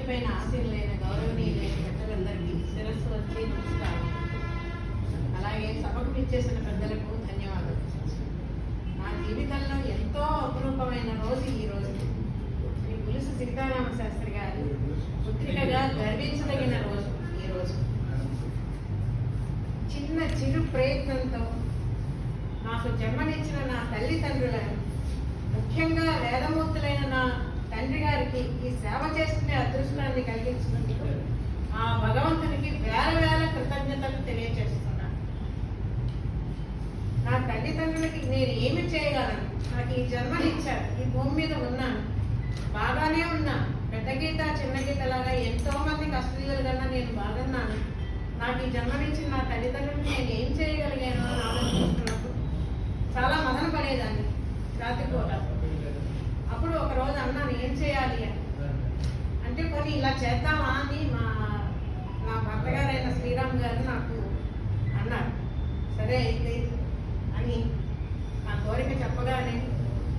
పైన ఆశీనులైన గౌరవనీయులైన పెద్దలందరికీ శిరస్సు వచ్చి నమస్కారం. అలాగే సభకు పిచ్చేసిన పెద్దలకు ధన్యవాదాలు. నా జీవితంలో ఎంతో అపురూపమైన రోజు ఈ రోజు. శ్రీ పులుసు సీతారామ శాస్త్రి గారు పుత్రికగా గర్వించదగిన రోజు ఈ రోజు. చిన్న చిరు ప్రయత్నంతో నాకు జన్మనిచ్చిన నా తల్లిదండ్రులను, ముఖ్యంగా వేదమూర్తులైన నా తండ్రి గారికి ఈ సేవ చేసుకునే అదృష్టాన్ని కలిగించినందుకు ఆ భగవంతునికి వేల వేల కృతజ్ఞతలు తెలియజేస్తున్నాను. నా తల్లిదండ్రులకి నేను ఏమి చేయగలను? నాకు ఈ జన్మనిచ్చారు, ఈ భూమి మీద ఉన్నాను, బాగానే ఉన్నాను. పెద్ద గీత చిన్న గీత లాగా ఎంతో మంది కష్టజీవులు కన్నా నేను బాగున్నాను. నాకు ఈ జన్మనిచ్చిన నా తల్లిదండ్రులకి నేను ఏం చేయగలిగాను అని ఆలోచిస్తున్నప్పుడు చాలా మదన పడేదాన్ని రాత్రిపూట. అప్పుడు ఒక రోజు అన్నాను, ఏం చేయాలి అని అంటే, కొన్ని ఇలా చేద్దామా అని నా భర్త గారైన శ్రీరామ్ గారు నాకు అన్నారు. సరే అయితే అని నా కోరిక చెప్పగానే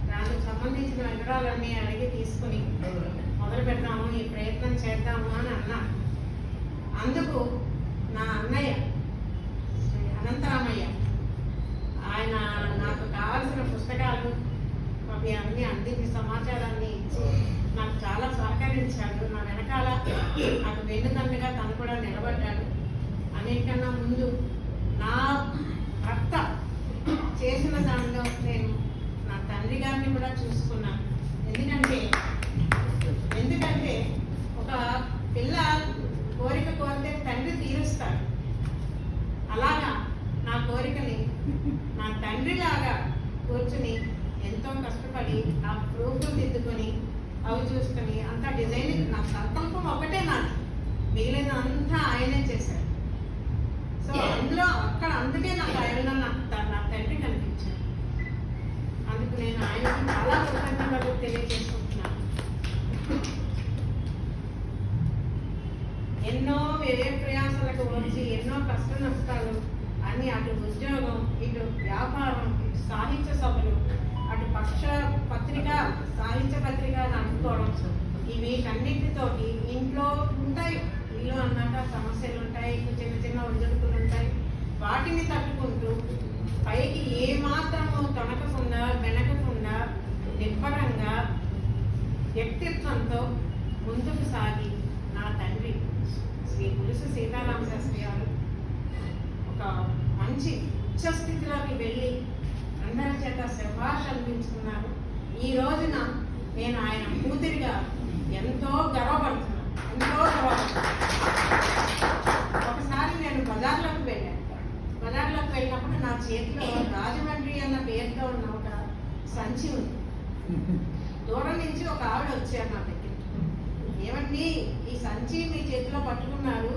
దానికి సంబంధించిన వివరాలన్నీ అడిగి తీసుకుని మొదలు పెడతాము, ఈ ప్రయత్నం చేద్దాము అని అన్నాను. అందుకు నా అన్నయ్య అనంతరామయ్య ఆయన నాకు కావాల్సిన పుస్తకాలు అవి అన్ని అందించి సమాచారాన్ని ఇచ్చి నాకు చాలా సహకరించాడు. నా వెనకాల నాకు వెన్నుదన్నుగా తను కూడా నిలబడ్డాడు. అన్నిటికన్నా ముందు నా భర్త చేసిన దానిలో నేను నా తండ్రి గారిని కూడా చూసుకున్నాను. ఎందుకంటే ఒక పిల్ల కోరిక కోరితే తండ్రి తీరుస్తాడు. అలాగా నా కోరికని నా తండ్రిలాగా కూర్చుని ఎంతో కష్టపడి ఆ ప్రూఫ్లు దిద్దుకొని అవి చూసుకొని అంతా డిజైనింగ్, నా సంకల్పం ఒకటే నాది, మిగిలిన అంతా ఆయనే చేశాడు. సో అందులో అందుకే నాకు ఆయన నా తండ్రి కనిపించాడు. అందుకు నేను ఆయనకి చాలా కృతజ్ఞతలు తెలియజేసుకుంటున్నాను. ఎన్నో వ్యయ ప్రయాసాలకు వచ్చి ఎన్నో కష్ట నష్టాలు అన్ని, అటు ఉద్యోగం, ఇటు వ్యాపారం, ఇటు సాహిత్య సభలు, అటు పత్రిక సాహిత్య పత్రిక అనుకోవడం, వీటన్నిటితోటి ఇంట్లో ఉంటాయి. ఇల్లు అన్నాక సమస్యలు ఉంటాయి, చిన్న చిన్న ఒడిదుడుకులు ఉంటాయి. వాటిని తట్టుకుంటూ పైకి ఏ మాత్రము తొనకకుండా వెనకకుండా నిబ్బరంగా వ్యక్తిత్వంతో ముందుకు సాగి నా తండ్రి శ్రీ పులుసు సీతారామ శాస్త్రి గారు ఒక మంచి ఉచ్చస్థితిలోకి వెళ్ళి అందరి చేత శభాష్ అనిపించుకున్నారు. ఈ రోజున నేను ఆయన కూతురిగా ఎంతో గర్వపడుతున్నాను. ఒకసారి నేను బజార్లోకి వెళ్ళినప్పుడు నా చేతిలో రాజమండ్రి అన్న పేరుతో ఉన్న ఒక సంచి ఉంది. దూరం నుంచి ఒక ఆవిడ వచ్చారు నా దగ్గర. ఏమండి, ఈ సంచి మీ చేతిలో పట్టుకున్నారు,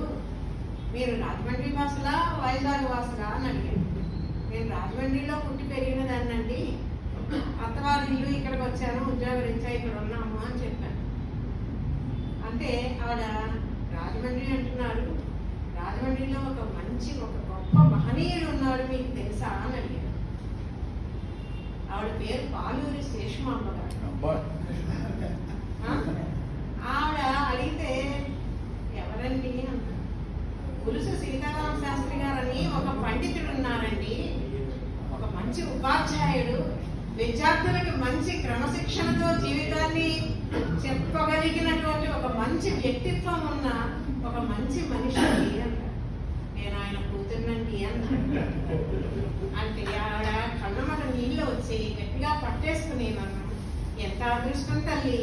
మీరు రాజమండ్రి వాసులా వైజాగ్ వాసులా అని అడిగాను. నేను రాజమండ్రిలో పుట్టి పెరిగిన దాన్నండి, అత్తవారి ఇల్లు ఇక్కడికి వచ్చాను, ఉద్యోగరీత్యా ఇక్కడ ఉన్నాము అని చెప్పాను. అంటే ఆవిడ రాజమండ్రి అంటున్నారు, రాజమండ్రిలో ఒక గొప్ప మహనీయుడు ఉన్నాడు, మీకు తెలుసా అని అడిగాను. ఆవిడ పేరు పాలూరి శేషమాంబ గారు. ఆవిడ అడిగితే ఎవరండి అన్నారు. పులుసు సీతారామ శాస్త్రి గారని ఒక పండితుడు ఉన్నారండి, ఒక మంచి ఉపాధ్యాయుడు, విద్యార్థులకు మంచి క్రమశిక్షణతో జీవితాన్ని చెప్పగలిగినటువంటి ఒక మంచి వ్యక్తిత్వం ఉన్న ఒక మంచి మనిషి అన్నారు. నేను ఆయన కూతుర్నండి అన్నాను. అంటే ఆవిడ కళ్ళమట నీళ్ళు వచ్చి గట్టిగా పట్టేసుకుని నన్ను, ఎంత అదృష్టం తల్లి,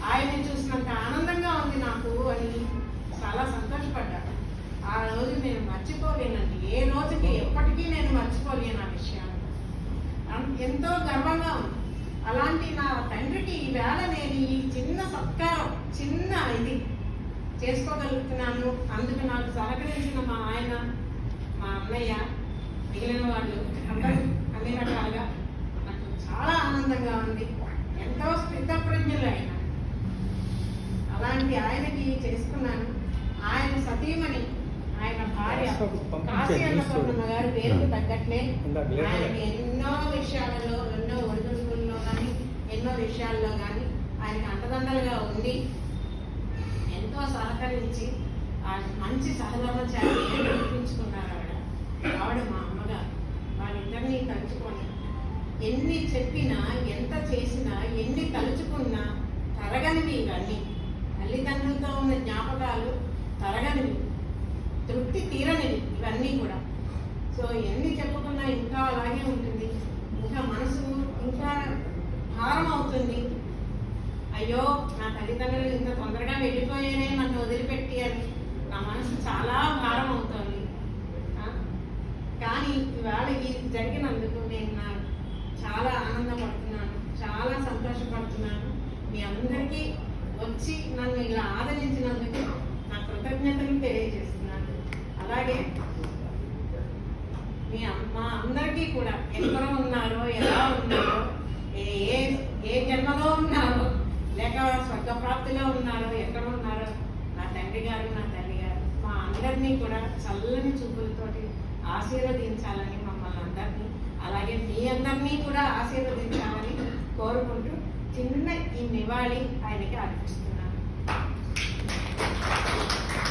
ఆయన్ని చూసినంత ఆనందంగా ఉంది నాకు అని చాలా సంతోషపడ్డాను. ఆ రోజు నేను మర్చిపోలేనండి, ఏ రోజుకి ఎప్పటికీ నేను మర్చిపోలేను ఆ విషయాన్ని. ఎంతో గర్వంగా ఉంది. అలాంటి నా తండ్రికి ఈవేళ నేను ఈ చిన్న సత్కారం, చిన్న ఇది చేసుకోగలుగుతున్నాను. అందుకు నాకు సహకరించిన మా ఆయన, మా అన్నయ్య, మిగిలిన వాళ్ళు అందరూ అన్ని రకాలుగా నాకు చాలా ఆనందంగా ఉంది. ఎంతో స్థితప్రజ్ఞులు ఆయన. అలాంటి ఆయనకి చేసుకున్నాను. ఆయన సతీమణి, ఆయన భార్య కాశీ అన్నపూర్ణమ్మ గారి పేరుకు తగ్గట్లే ఆయనకి ఎన్నో విషయాలలో, ఎన్నో ఒడిదుడుకుల్లో కానీ ఎన్నో విషయాల్లో కానీ ఆయనకి అండదండలుగా ఉండి ఎంతో సహకరించి ఆ మంచి సహధర్మచారి అనిపించుకున్నారు ఆవిడ మా అమ్మగారు. వాళ్ళిద్దరినీ తలుచుకొని ఎన్ని చెప్పినా, ఎంత చేసినా, ఎన్ని తలుచుకున్నా తరగనివి ఇవన్నీ. తల్లిదండ్రులతో ఉన్న జ్ఞాపకాలు తరగనివి, తృప్తి తీరనివి ఇవన్నీ కూడా. సో ఎన్ని చెప్పుకున్నా ఇంకా అలాగే ఉంటుంది. ఇంకా మనసు ఇంకా భారం అవుతుంది. అయ్యో నా తల్లిదండ్రులు ఇంత తొందరగా వెళ్ళిపోయానే నన్ను వదిలిపెట్టి అని నా మనసు చాలా భారం అవుతుంది. కానీ ఇవాళ ఇది జరిగినందుకు నేను చాలా ఆనందపడుతున్నాను, చాలా సంతోషపడుతున్నాను. మీ అందరికీ వచ్చి నన్ను ఇలా ఆదరించినందుకు నా కృతజ్ఞతలు తెలియజేస్తున్నాను. అలాగే మా అందరికీ కూడా ఎక్కడ ఉన్నారో, ఎలా ఉన్నారో, ఏ జన్మలో ఉన్నారో, లేక స్వర్గప్రాప్తిలో ఉన్నారో, ఎక్కడ ఉన్నారో నా తండ్రి గారు, నా తల్లి గారు మా అందరినీ కూడా చల్లని చూపులతోటి ఆశీర్వదించాలని మమ్మల్ని అందరినీ, అలాగే మీ అందరినీ కూడా ఆశీర్వదించాలని కోరుకుంటూ చిన్న ఈ నివాళి ఆయనకి అర్పిస్తున్నాను.